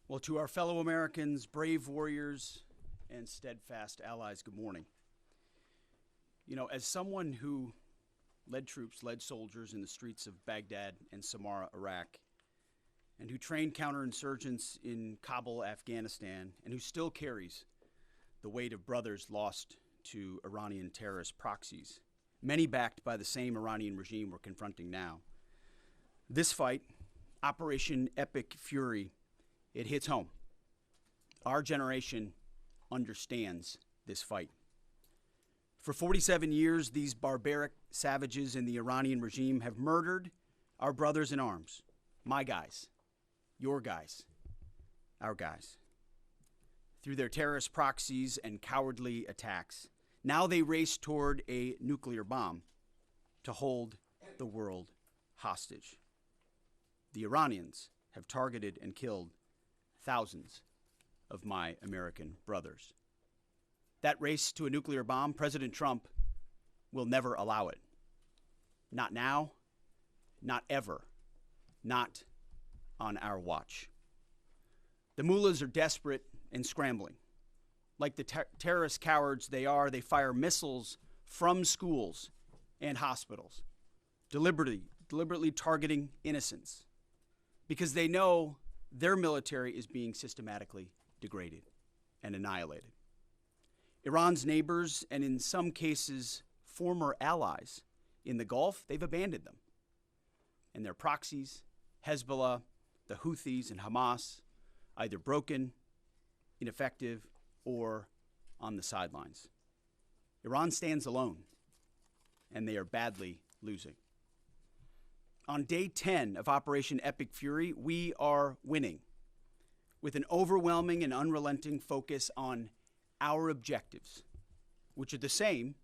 Well, to our fellow Americans, brave warriors, and steadfast allies, good morning. You know, as someone who led troops, led soldiers in the streets of Baghdad and Samarra, Iraq, and who trained counterinsurgents in Kabul, Afghanistan, and who still carries the weight of brothers lost to Iranian terrorist proxies, many backed by the same Iranian regime we're confronting now. This fight, Operation Epic Fury, it hits home. Our generation understands this fight. For 47 years, these barbaric savages in the Iranian regime have murdered our brothers in arms, my guys, your guys, our guys. Through their terrorist proxies and cowardly attacks, now they race toward a nuclear bomb to hold the world hostage. The Iranians have targeted and killed thousands of my American brothers. That race to a nuclear bomb, President Trump will never allow it. Not now, not ever, not on our watch. The mullahs are desperate and scrambling. Like the terrorist cowards they are, they fire missiles from schools and hospitals, deliberately targeting innocents, because they know their military is being systematically degraded and annihilated. Iran's neighbors, and in some cases, former allies in the Gulf, they've abandoned them. And their proxies, Hezbollah, the Houthis, and Hamas, either broken, ineffective, or on the sidelines. Iran stands alone, and they are badly losing. On day 10 of Operation Epic Fury, we are winning with an overwhelming and unrelenting focus on our objectives, which are the same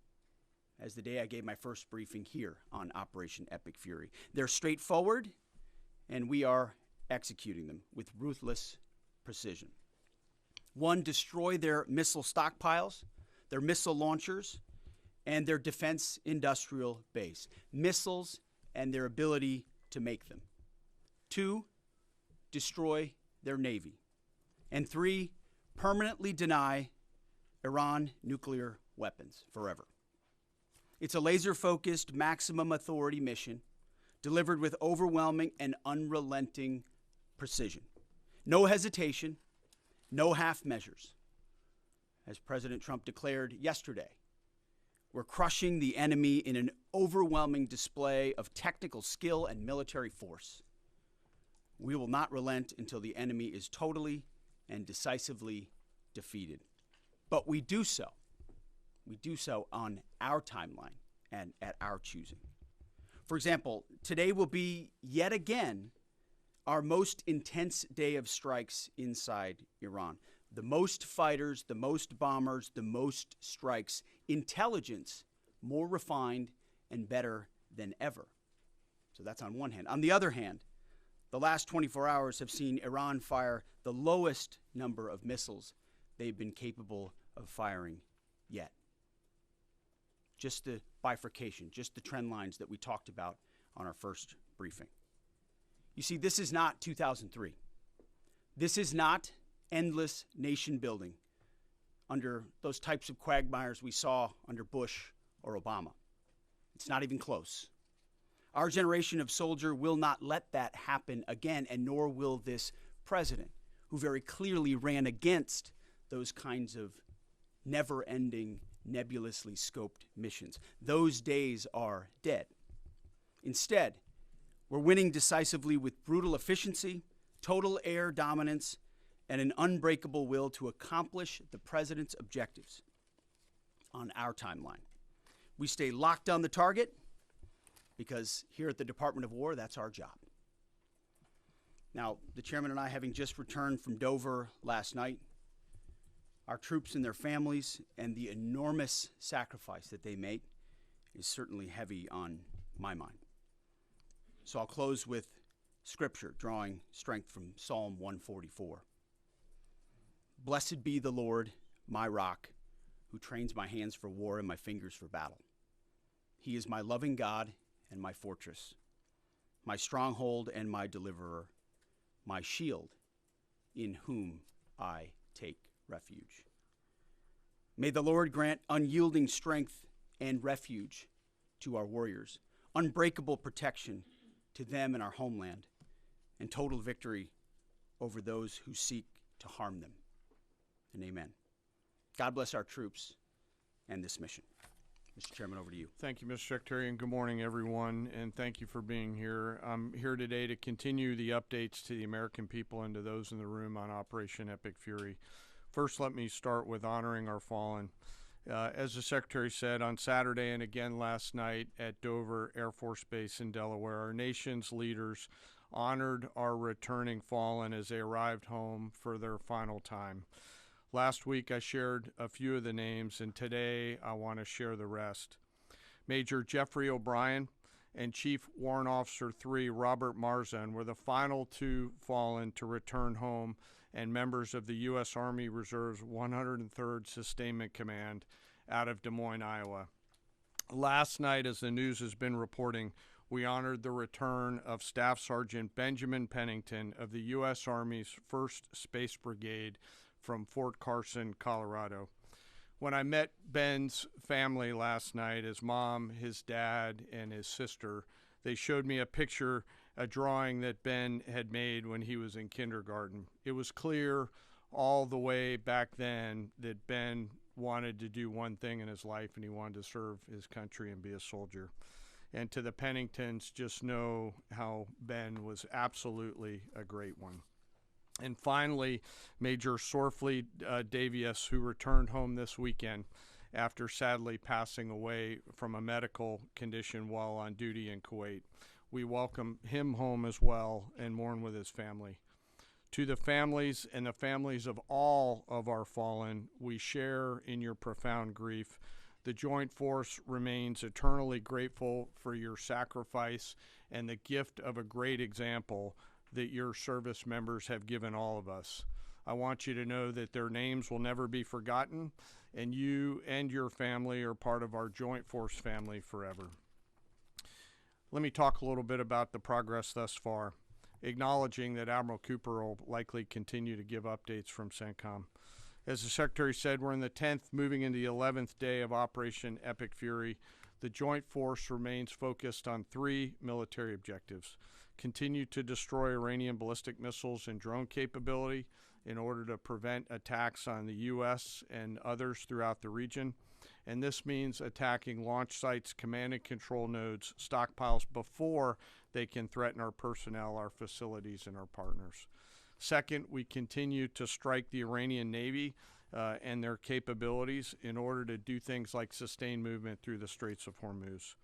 as the day I gave my first briefing here on Operation Epic Fury. They're straightforward, and we are executing them with ruthless precision. One, destroy their missile stockpiles, their missile launchers, and their defense industrial base. Missiles and their ability to make them. 2, destroy their navy. And 3, permanently deny Iran nuclear weapons forever. It's a laser-focused, maximum authority mission delivered with overwhelming and unrelenting precision. No hesitation, no half measures. As President Trump declared yesterday, we're crushing the enemy in an overwhelming display of technical skill and military force. We will not relent until the enemy is totally and decisively defeated. But we do so on our timeline and at our choosing. For example, today will be yet again our most intense day of strikes inside Iran. The most fighters, the most bombers, the most strikes, intelligence more refined and better than ever. So that's on one hand. On the other hand, the last 24 hours have seen Iran fire the lowest number of missiles they've been capable of firing yet. Just the bifurcation, just the trend lines that we talked about on our first briefing. You see, this is not 2003. This is not endless nation building under those types of quagmires we saw under Bush or Obama. It's not even close. Our generation of soldier will not let that happen again, and nor will this president, who very clearly ran against those kinds of never-ending, nebulously scoped missions. Those days are dead. Instead, we're winning decisively with brutal efficiency, total air dominance, and an unbreakable will to accomplish the president's objectives on our timeline. We stay locked on the target because here at the Department of War, that's our job. Now, the chairman and I, having just returned from Dover last night, our troops and their families and the enormous sacrifice that they make is certainly heavy on my mind. So I'll close with scripture, drawing strength from Psalm 144. Blessed be the Lord, my rock, who trains my hands for war and my fingers for battle. He is my loving God and my fortress, my stronghold and my deliverer, my shield in whom I take refuge. May the Lord grant unyielding strength and refuge to our warriors, unbreakable protection to them and our homeland, and total victory over those who seek to harm them. And amen. God bless our troops and this mission. Mr. Chairman, over to you. Thank you, Mr. Secretary, and good morning, everyone, and thank you for being here. I'm here today to continue the updates to the American people and to those in the room on Operation Epic Fury. First, let me start with honoring our fallen. As the Secretary said, on Saturday and again last night at Dover Air Force Base in Delaware, our nation's leaders honored our returning fallen as they arrived home for their final time. Last week I shared a few of the names, and today I want to share the rest. Major Jeffrey O'Brien and Chief Warrant Officer 3 Robert Marzan were the final two fallen to return home and members of the U.S. Army Reserve's 103rd Sustainment Command out of Des Moines, Iowa. Last night, as the news has been reporting, we honored the return of Staff Sergeant Benjamin Pennington of the U.S. Army's 1st Space Brigade from Fort Carson, Colorado. When I met Ben's family last night, his mom, his dad, and his sister, they showed me a drawing that Ben had made when he was in kindergarten. It was clear all the way back then that Ben wanted to do one thing in his life, and he wanted to serve his country and be a soldier. And to the Penningtons, just know how Ben was absolutely a great one. And finally, Major Sorfleet Davies, who returned home this weekend after sadly passing away from a medical condition while on duty in Kuwait. We welcome him home as well and mourn with his family. To the families and the families of all of our fallen, we share in your profound grief. The Joint Force remains eternally grateful for your sacrifice and the gift of a great example that your service members have given all of us. I want you to know that their names will never be forgotten, and you and your family are part of our Joint Force family forever. Let me talk a little bit about the progress thus far, acknowledging that Admiral Cooper will likely continue to give updates from CENTCOM. As the Secretary said, we're in the 10th, moving into the 11th day of Operation Epic Fury. The Joint Force remains focused on 3 military objectives: continue to destroy Iranian ballistic missiles and drone capability in order to prevent attacks on the U.S. and others throughout the region. And this means attacking launch sites, command and control nodes, stockpiles before they can threaten our personnel, our facilities, and our partners. Second, we continue to strike the Iranian Navy and their capabilities in order to do things like sustain movement through the Straits of Hormuz.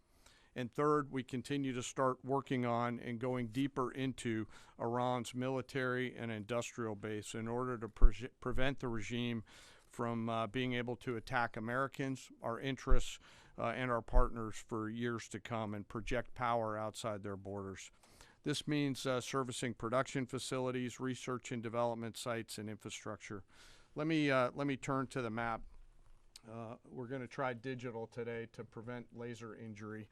And third, we continue to start working on and going deeper into Iran's military and industrial base in order to prevent the regime from being able to attack Americans, our interests, and our partners for years to come and project power outside their borders. This means servicing production facilities, research and development sites, and infrastructure. Let me turn to the map. We're going to try digital today to prevent laser injury.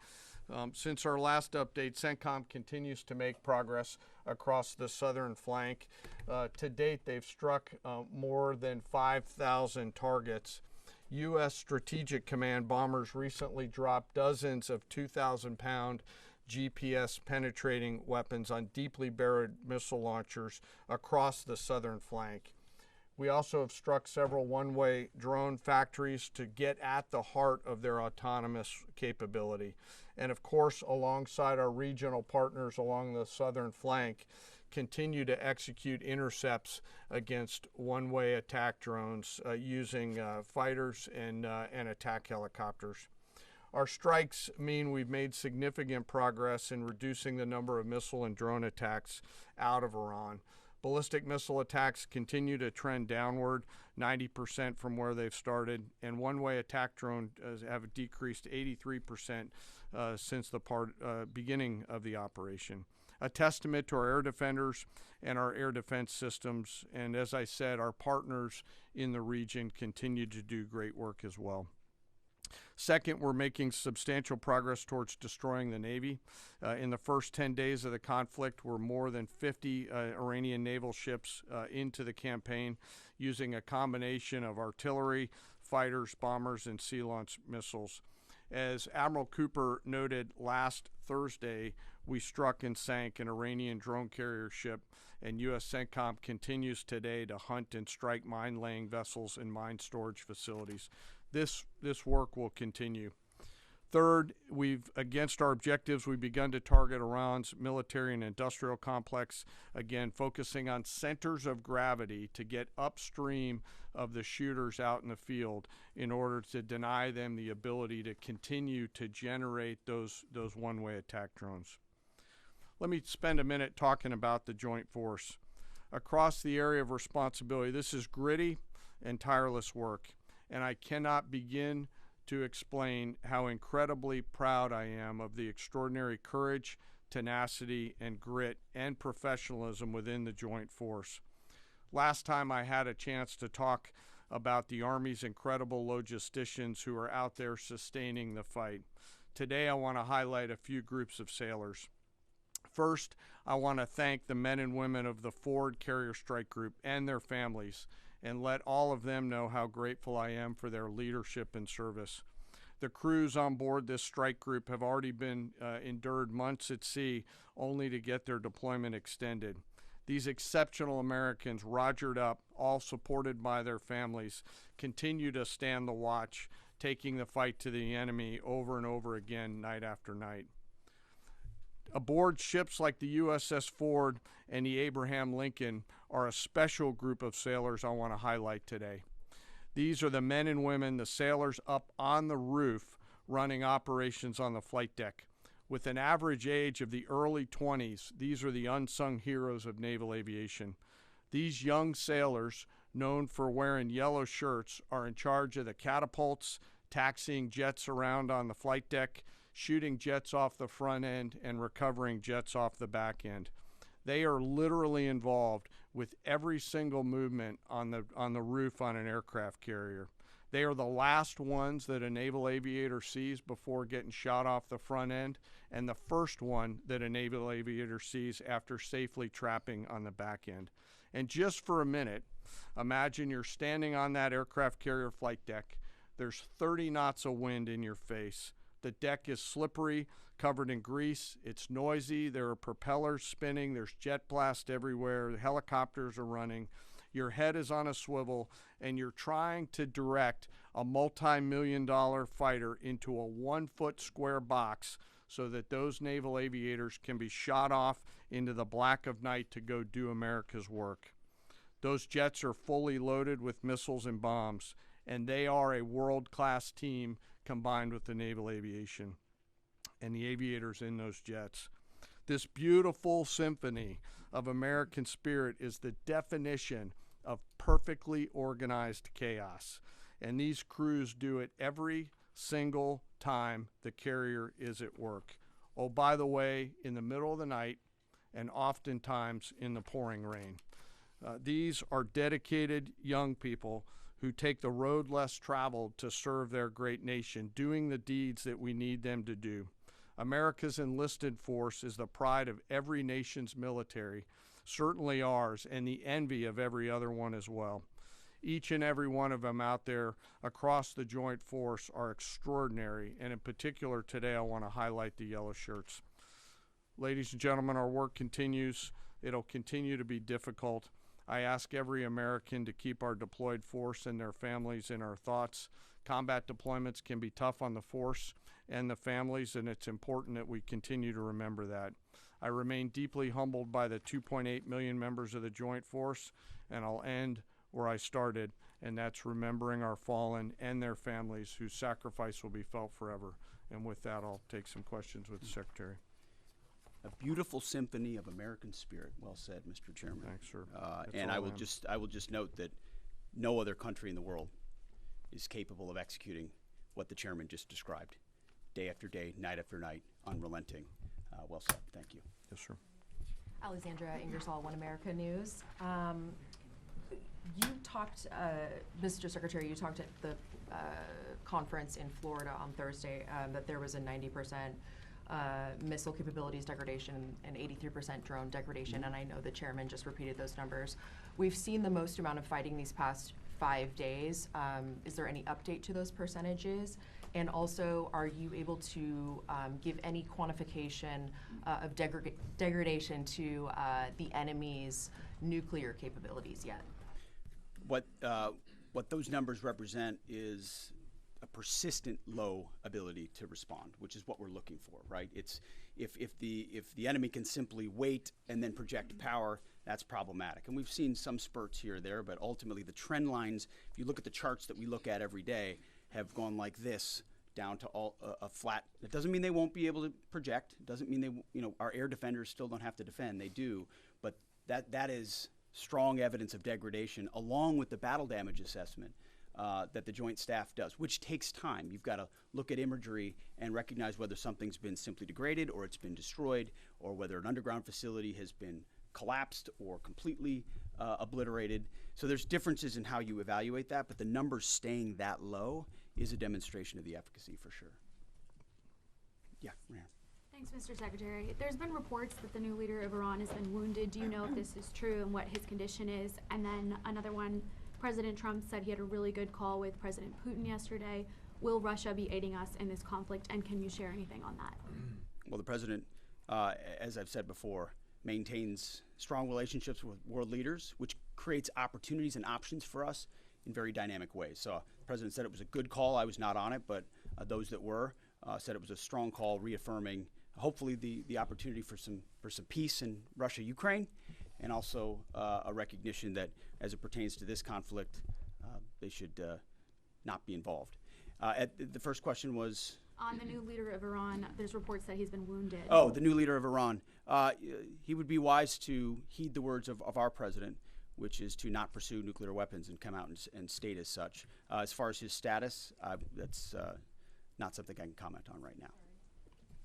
Since our last update, CENTCOM continues to make progress across the southern flank. To date, they've struck more than 5,000 targets. U.S. Strategic Command bombers recently dropped dozens of 2,000-pound GPS penetrating weapons on deeply buried missile launchers across the southern flank. We also have struck several one-way drone factories to get at the heart of their autonomous capability. And of course, alongside our regional partners along the southern flank, continue to execute intercepts against one-way attack drones using fighters and attack helicopters. Our strikes mean we've made significant progress in reducing the number of missile and drone attacks out of Iran. Ballistic missile attacks continue to trend downward, 90% from where they've started, and one-way attack drones have decreased 83% since the beginning of the operation. A testament to our air defenders and our air defense systems, and as I said, our partners in the region continue to do great work as well. Second, we're making substantial progress towards destroying the Navy. In the first 10 days of the conflict, we're more than 50 Iranian naval ships into the campaign using a combination of artillery, fighters, bombers, and sea-launched missiles. As Admiral Cooper noted last Thursday, we struck and sank an Iranian drone carrier ship, and U.S. CENTCOM continues today to hunt and strike mine-laying vessels and mine storage facilities. This work will continue. Third, against our objectives, we've begun to target Iran's military and industrial complex, again, focusing on centers of gravity to get upstream of the shooters out in the field in order to deny them the ability to continue to generate those one-way attack drones. Let me spend a minute talking about the joint force. Across the area of responsibility, this is gritty and tireless work, and I cannot begin to explain how incredibly proud I am of the extraordinary courage, tenacity, and grit and professionalism within the joint force. Last time I had a chance to talk about the Army's incredible logisticians who are out there sustaining the fight. Today I want to highlight a few groups of sailors. First, I want to thank the men and women of the Ford Carrier Strike Group and their families, and let all of them know how grateful I am for their leadership and service. The crews on board this strike group have already been endured months at sea only to get their deployment extended. These exceptional Americans, rogered up, all supported by their families, continue to stand the watch, taking the fight to the enemy over and over again, night after night. Aboard ships like the USS Ford and the Abraham Lincoln are a special group of sailors I want to highlight today. These are the men and women, the sailors up on the roof running operations on the flight deck. With an average age of the early 20s, these are the unsung heroes of naval aviation. These young sailors, known for wearing yellow shirts, are in charge of the catapults, taxiing jets around on the flight deck, shooting jets off the front end, and recovering jets off the back end. They are literally involved with every single movement on the roof on an aircraft carrier. They are the last ones that a naval aviator sees before getting shot off the front end, and the first one that a naval aviator sees after safely trapping on the back end. And just for a minute, imagine you're standing on that aircraft carrier flight deck. There's 30 knots of wind in your face. The deck is slippery, covered in grease. It's noisy. There are propellers spinning. There's jet blast everywhere. The helicopters are running. Your head is on a swivel, and you're trying to direct a multi-million-dollar fighter into a 1-foot square box so that those naval aviators can be shot off into the black of night to go do America's work. Those jets are fully loaded with missiles and bombs, and they are a world-class team combined with the naval aviation and the aviators in those jets. This beautiful symphony of American spirit is the definition of perfectly organized chaos. And these crews do it every single time the carrier is at work. Oh, by the way, in the middle of the night and oftentimes in the pouring rain. These are dedicated young people who take the road less traveled to serve their great nation, doing the deeds that we need them to do. America's enlisted force is the pride of every nation's military, certainly ours, and the envy of every other one as well. Each and every one of them out there across the joint force are extraordinary, and in particular today I want to highlight the yellow shirts. Ladies and gentlemen, our work continues. It'll continue to be difficult. I ask every American to keep our deployed force and their families in our thoughts. Combat deployments can be tough on the force and the families, and it's important that we continue to remember that. I remain deeply humbled by the 2.8 million members of the Joint Force, and I'll end where I started, and that's remembering our fallen and their families whose sacrifice will be felt forever. And with that, I'll take some questions with the Secretary. A beautiful symphony of American spirit. Well said, Mr. Chairman. Thanks, sir. And I will just note that no other country in the world is capable of executing what the chairman just described, day after day, night after night, unrelenting. Well said. Thank you. Yes, sir. Alexandra Ingersoll, One America News. You talked talked, Mr. Secretary, you talked at the conference in Florida on Thursday that there was a 90% missile capabilities degradation and 83% drone degradation, and I know the chairman just repeated those numbers. We've seen the most amount of fighting these past 5 days. Is there any update to those percentages? And also, are you able to give any quantification of degradation to the enemy's nuclear capabilities yet? What those numbers represent is a persistent low ability to respond, which is what we're looking for, right? It's if the enemy can simply wait and then project power, that's problematic. And we've seen some spurts here or there, but ultimately the trend lines, if you look at the charts that we look at every day, have gone like this down to a flat. It doesn't mean they won't be able to project. It doesn't mean our air defenders still don't have to defend. They do, but that is strong evidence of degradation, along with the battle damage assessment that the Joint Staff does, which takes time. You've got to look at imagery and recognize whether something's been simply degraded or it's been destroyed, or whether an underground facility has been collapsed or completely obliterated. So there's differences in how you evaluate that, but the numbers staying that low is a demonstration of the efficacy for sure. Yeah, Ryan. Thanks, Mr. Secretary. There's been reports that the new leader of Iran has been wounded. Do you know if this is true and what his condition is? And then another one, President Trump said he had a really good call with President Putin yesterday. Will Russia be aiding us in this conflict, and can you share anything on that? Well, the president, as I've said before, maintains strong relationships with world leaders, which creates opportunities and options for us in very dynamic ways. So the president said it was a good call. I was not on it, but those that were said it was a strong call, reaffirming hopefully the opportunity for some peace in Russia-Ukraine, and also a recognition that as it pertains to this conflict, they should not be involved. The first question was? On the new leader of Iran, there's reports that he's been wounded. Oh, the new leader of Iran. He would be wise to heed the words of our president, which is to not pursue nuclear weapons and come out and state as such. As far as his status, that's not something I can comment on right now.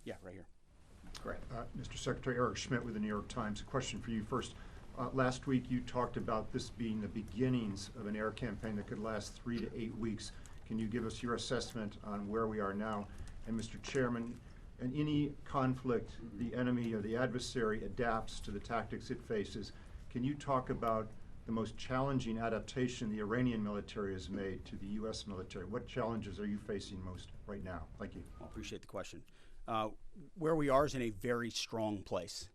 Yeah, right here. Correct. Mr. Secretary, Eric Schmidt with the New York Times. A question for you first. Last week you talked about this being the beginnings of an air campaign that could last 3 to 8 weeks. Can you give us your assessment on where we are now? And Mr. Chairman, in any conflict, the enemy or the adversary adapts to the tactics it faces. Can you talk about the most challenging adaptation the Iranian military has made to the U.S. military? What challenges are you facing most right now? Thank you. I appreciate the question. Where we are is in a very strong place,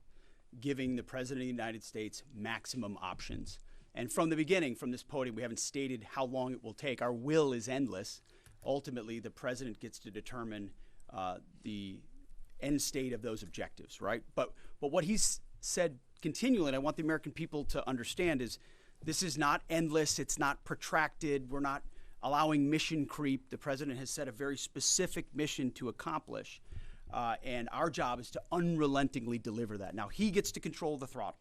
giving the President of the United States maximum options. And from the beginning, from this podium, we haven't stated how long it will take. Our will is endless. Ultimately, the President gets to determine the end state of those objectives, right? But what he's said continually, and I want the American people to understand, is this is not endless. It's not protracted. We're not allowing mission creep. The President has set a very specific mission to accomplish. And our job is to unrelentingly deliver that. Now, he gets to control the throttle.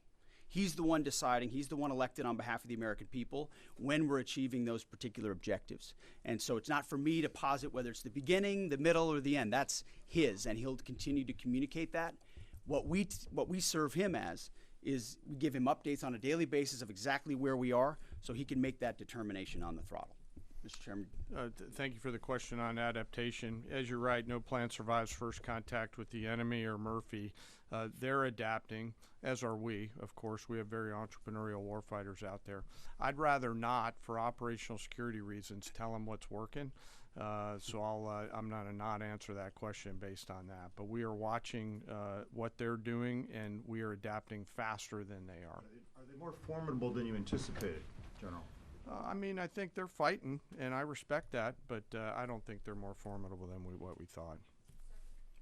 He's the one deciding, he's the one elected on behalf of the American people when we're achieving those particular objectives. And so it's not for me to posit whether it's the beginning, the middle, or the end. That's his, and he'll continue to communicate that. What we serve him as is we give him updates on a daily basis of exactly where we are so he can make that determination on the throttle. Mr. Chairman. Thank you for the question on adaptation. As you're right, no plan survives first contact with the enemy or Murphy. They're adapting, as are we. Of course, we have very entrepreneurial warfighters out there. I'd rather not, for operational security reasons, tell them what's working. So I'm not a not answer that question based on that. But we are watching what they're doing, and we are adapting faster than they are. Are they more formidable than you anticipated, General? I mean, I think they're fighting, and I respect that, but I don't think they're more formidable than what we thought.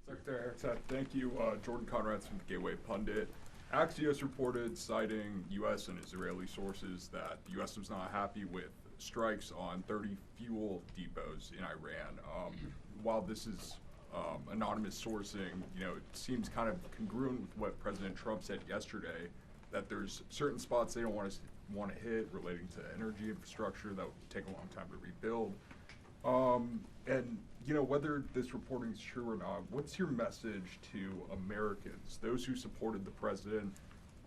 Secretary Hegseth, thank you. Jordan Conrad's from the Gateway Pundit. Axios reported, citing U.S. and Israeli sources, that the U.S. was not happy with strikes on 30 fuel depots in Iran. While this is anonymous sourcing, it seems kind of congruent with what President Trump said yesterday, that there's certain spots they don't want to hit relating to energy infrastructure that would take a long time to rebuild. And whether this reporting is true or not, what's your message to Americans, those who supported the president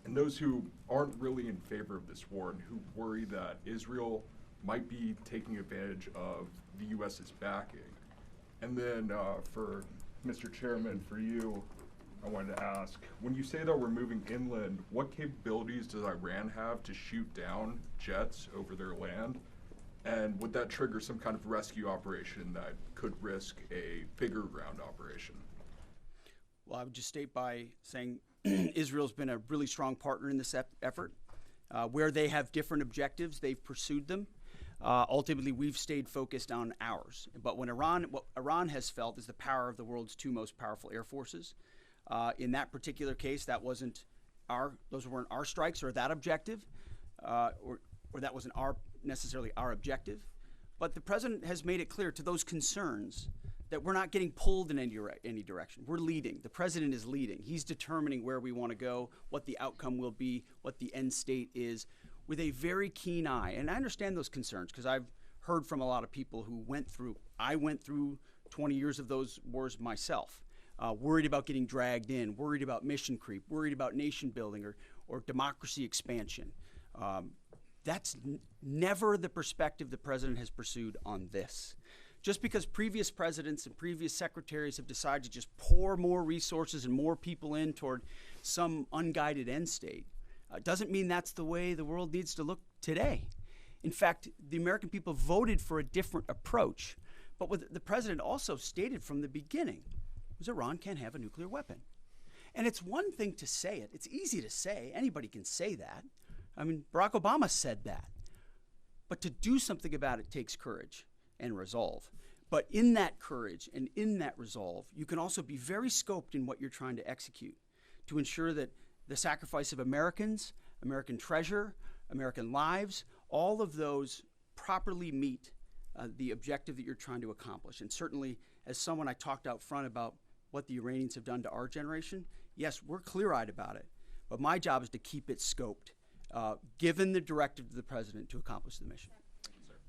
and those who aren't really in favor of this war and who worry that Israel might be taking advantage of the U.S.'s backing? And then for Mr. Chairman, for you, I wanted to ask, when you say that we're moving inland, what capabilities does Iran have to shoot down jets over their land? And would that trigger some kind of rescue operation that could risk a bigger ground operation? Well, I would just state by saying Israel's been a really strong partner in this effort. Where they have different objectives, they've pursued them. Ultimately, we've stayed focused on ours. But what Iran has felt is the power of the world's two most powerful air forces. In that particular case, those weren't our strikes or that objective, or that wasn't necessarily our objective. But the president has made it clear to those concerns that we're not getting pulled in any direction. We're leading. The president is leading. He's determining where we want to go, what the outcome will be, what the end state is, with a very keen eye. And I understand those concerns because I've heard from a lot of people who I went through 20 years of those wars myself, worried about getting dragged in, worried about mission creep, worried about nation building or democracy expansion. That's never the perspective the president has pursued on this. Just because previous presidents and previous secretaries have decided to just pour more resources and more people in toward some unguided end state doesn't mean that's the way the world needs to look today. In fact, the American people voted for a different approach. But what the president also stated from the beginning was Iran can't have a nuclear weapon. And it's one thing to say it. It's easy to say. Anybody can say that. I mean, Barack Obama said that. But to do something about it takes courage and resolve. But in that courage and in that resolve, you can also be very scoped in what you're trying to execute to ensure that the sacrifice of Americans, American treasure, American lives, all of those properly meet the objective that you're trying to accomplish. And certainly, as someone I talked out front about what the Iranians have done to our generation, yes, we're clear-eyed about it. But my job is to keep it scoped, given the directive of the president to accomplish the mission.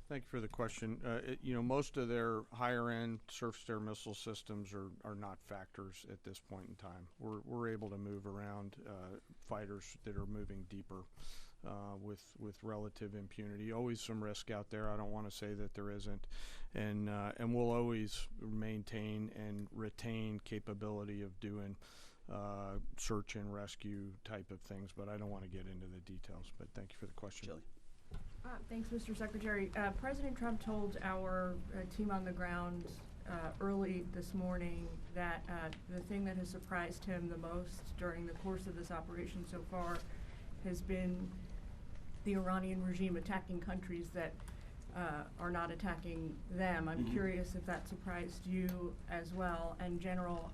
Thank you for the question. Most of their higher-end surface-to-air missile systems are not factors at this point in time. We're able to move around fighters that are moving deeper with relative impunity. Always some risk out there. I don't want to say that there isn't, and we'll always maintain and retain capability of doing search and rescue type of things. But I don't want to get into the details. But thank you for the question. Shelley. Thanks, Mr. Secretary. President Trump told our team on the ground early this morning that the thing that has surprised him the most during the course of this operation so far has been the Iranian regime attacking countries that are not attacking them. I'm curious if that surprised you as well. And General,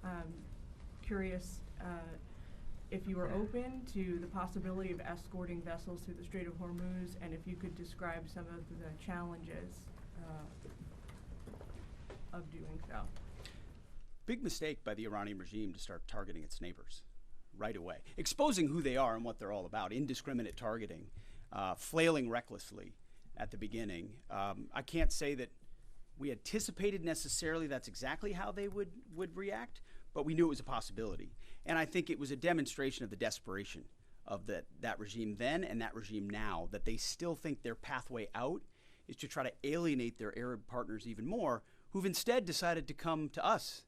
curious if you were open to the possibility of escorting vessels through the Strait of Hormuz, and if you could describe some of the challenges of doing so. Big mistake by the Iranian regime to start targeting its neighbors right away, exposing who they are and what they're all about, indiscriminate targeting, flailing recklessly at the beginning. I can't say that we anticipated necessarily that's exactly how they would react, but we knew it was a possibility. And I think it was a demonstration of the desperation of that regime then and that regime now, that they still think their pathway out is to try to alienate their Arab partners even more, who've instead decided to come to us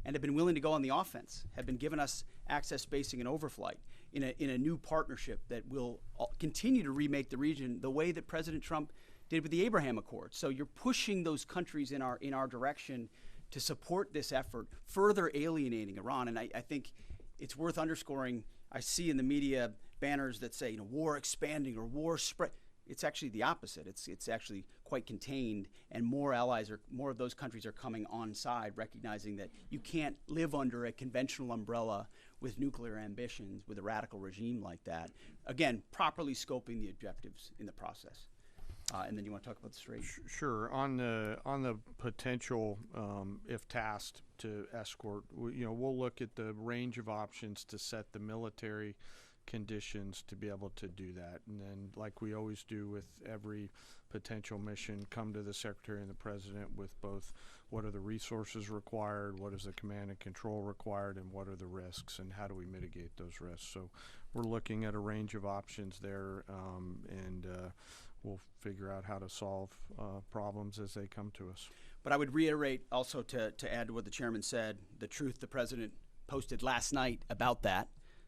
and have been willing to go on the offense, have been giving us access, spacing, and overflight in a new partnership that will continue to remake the region the way that President Trump did with the Abraham Accords. So you're pushing those countries in our direction to support this effort, further alienating Iran. And I think it's worth underscoring. I see in the media banners that say, war expanding or war spread. It's actually the opposite. It's actually quite contained, and more of those countries are coming on side, recognizing that you can't live under a conventional umbrella with nuclear ambitions with a radical regime like that. Again, properly scoping the objectives in the process. And then you want to talk about the Strait? Sure. On the potential, if tasked to escort, we'll look at the range of options to set the military conditions to be able to do that. And then, like we always do with every potential mission, come to the Secretary and the President with both what are the resources required, what is the command and control required, and what are the risks, and how do we mitigate those risks. So we're looking at a range of options there, and we'll figure out how to solve problems as they come to us. But I would reiterate also to add to what the chairman said, the truth the president posted last night about that,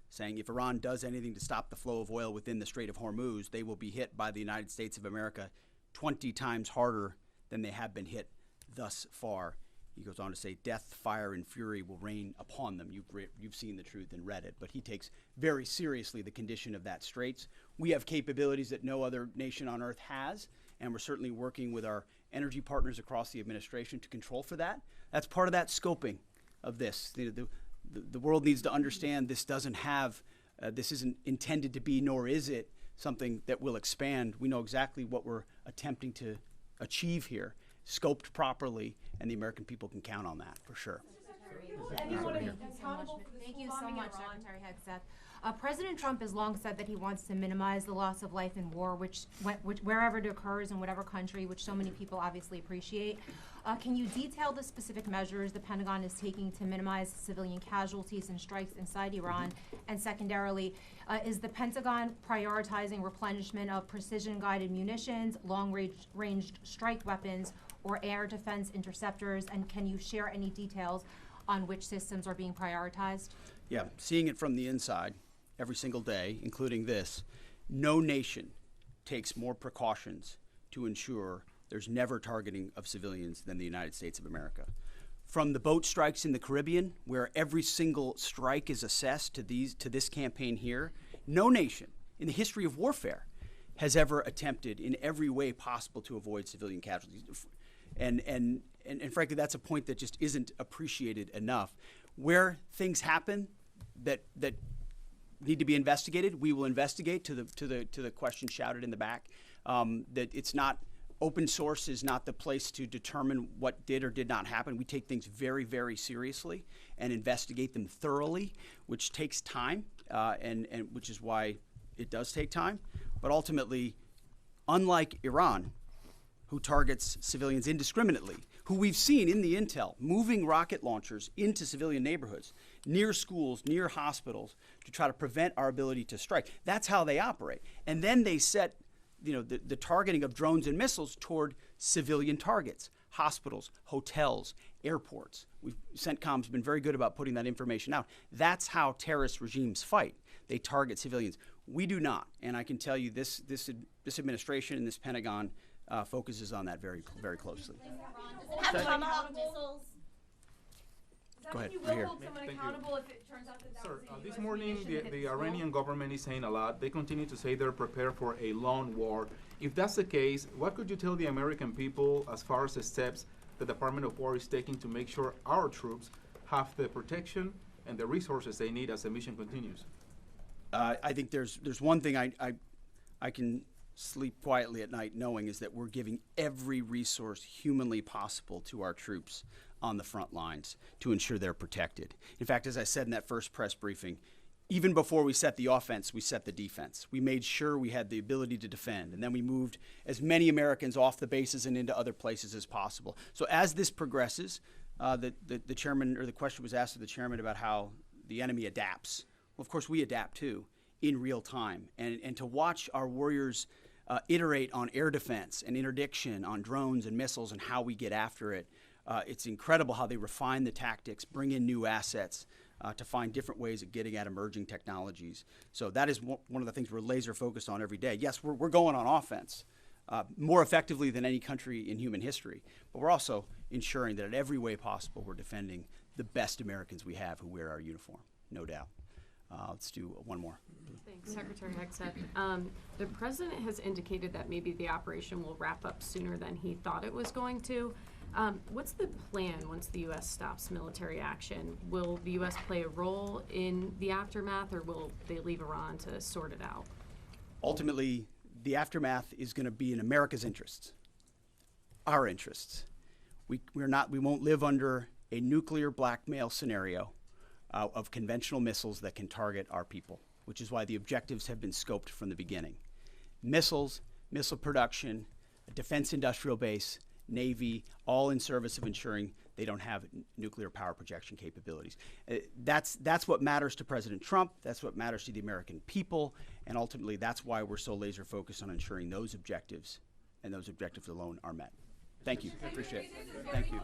saying if Iran does anything to stop the flow of oil within the Strait of Hormuz, they will be hit by the United States of America 20 times harder than they have been hit thus far. He goes on to say, death, fire, and fury will rain upon them. You've seen the truth and read it. But he takes very seriously the condition of that straits. We have capabilities that no other nation on earth has, and we're certainly working with our energy partners across the administration to control for that. That's part of that scoping of this. The world needs to understand this doesn't have, this isn't intended to be, nor is it something that will expand. We know exactly what we're attempting to achieve here, scoped properly, and the American people can count on that for sure. Thank you so much, Secretary Hegseth. President Trump has long said that he wants to minimize the loss of life in war, which wherever it occurs in whatever country, which so many people obviously appreciate. Can you detail the specific measures the Pentagon is taking to minimize civilian casualties and strikes inside Iran? And secondarily, is the Pentagon prioritizing replenishment of precision-guided munitions, long-ranged strike weapons, or air defense interceptors? And can you share any details on which systems are being prioritized? Yeah, seeing it from the inside every single day, including this, no nation takes more precautions to ensure there's never targeting of civilians than the United States of America. From the boat strikes in the Caribbean, where every single strike is assessed to this campaign here, no nation in the history of warfare has ever attempted in every way possible to avoid civilian casualties. And frankly, that's a point that just isn't appreciated enough. Where things happen that need to be investigated, we will investigate. To the question shouted in the back, that it's not open source is not the place to determine what did or did not happen. We take things very, very seriously and investigate them thoroughly, which takes time, and which is why it does take time. But ultimately, unlike Iran, who targets civilians indiscriminately, who we've seen in the intel moving rocket launchers into civilian neighborhoods, near schools, near hospitals, to try to prevent our ability to strike. That's how they operate. And then they set the targeting of drones and missiles toward civilian targets, hospitals, hotels, airports. CENTCOM's been very good about putting that information out. That's how terrorist regimes fight. They target civilians. We do not. And I can tell you this administration and this Pentagon focuses on that very, very closely. Go ahead, right here. Sir, this morning the Iranian government is saying a lot. They continue to say they're prepared for a long war. If that's the case, what could you tell the American people as far as the steps the Department of War is taking to make sure our troops have the protection and the resources they need as the mission continues? I think there's one thing I can sleep quietly at night knowing is that we're giving every resource humanly possible to our troops on the front lines to ensure they're protected. In fact, as I said in that first press briefing, even before we set the offense, we set the defense. We made sure we had the ability to defend, and then we moved as many Americans off the bases and into other places as possible. So as this progresses, the chairman, or the question was asked of the chairman about how the enemy adapts. Well, of course, we adapt too in real time. And to watch our warriors iterate on air defense and interdiction, on drones and missiles and how we get after it, it's incredible how they refine the tactics, bring in new assets to find different ways of getting at emerging technologies. So that is one of the things we're laser focused on every day. Yes, we're going on offense more effectively than any country in human history, but we're also ensuring that in every way possible we're defending the best Americans we have who wear our uniform, no doubt. Let's do one more. Thanks, Secretary Hegseth. The president has indicated that maybe the operation will wrap up sooner than he thought it was going to. What's the plan once the U.S. stops military action? Will the U.S. play a role in the aftermath, or will they leave Iran to sort it out? Ultimately, the aftermath is going to be in America's interests, our interests. We won't live under a nuclear blackmail scenario of conventional missiles that can target our people, which is why the objectives have been scoped from the beginning. Missiles, missile production, a defense industrial base, Navy, all in service of ensuring they don't have nuclear power projection capabilities. That's what matters to President Trump. That's what matters to the American people. And ultimately, that's why we're so laser focused on ensuring those objectives and those objectives alone are met. Thank you. I appreciate it. Thank you.